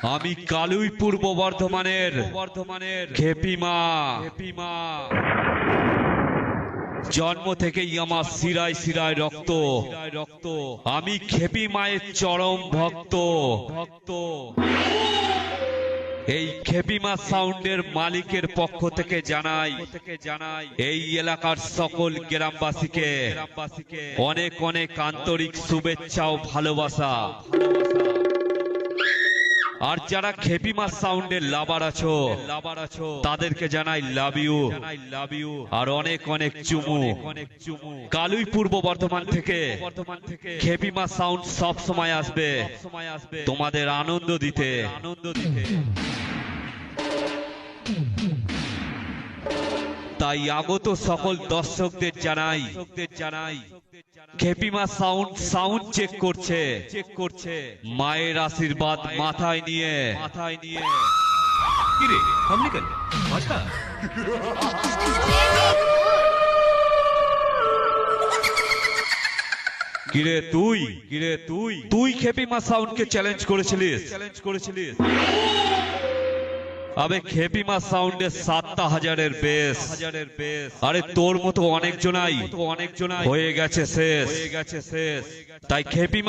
আমি কালুই পূর্ব বর্ধমানের খেপিমা। জন্ম থেকেই আমার শিরায় শিরায় রক্ত। আমি খেপি মায়ের চরম ভক্ত। এই খেপিমা সাউন্ডের মালিকের পক্ষ থেকে জানাই এই এলাকার সকল গ্রামবাসীকে অনেক অনেক আন্তরিক শুভেচ্ছা ও ভালোবাসা। আর যারা খেপিমা সাউন্ডের লাভার আছো তাদেরকে জানাই লাভ ইউ আর অনেক অনেক চুমু। কালুই পূর্ব বর্ধমান থেকে খেপিমা সাউন্ড সব সময় আসবে তোমাদের আনন্দ দিতে। তাই আগত সকল দর্শকদের জানাই খেপিমা সাউন্ড চেক করছে মায়ের আশীর্বাদ মাথায় নিয়ে। কিরে থামলি কেন? আচ্ছা কিরে তুই খেপিমা সাউন্ডকে চ্যালেঞ্জ করেছিলিস। আবে খেপিমা সাউন্ডের 7,000-এর বেশ। আরে তোর মতো অনেক জনাই হয়ে গেছে শেষ। তাই খেপিমা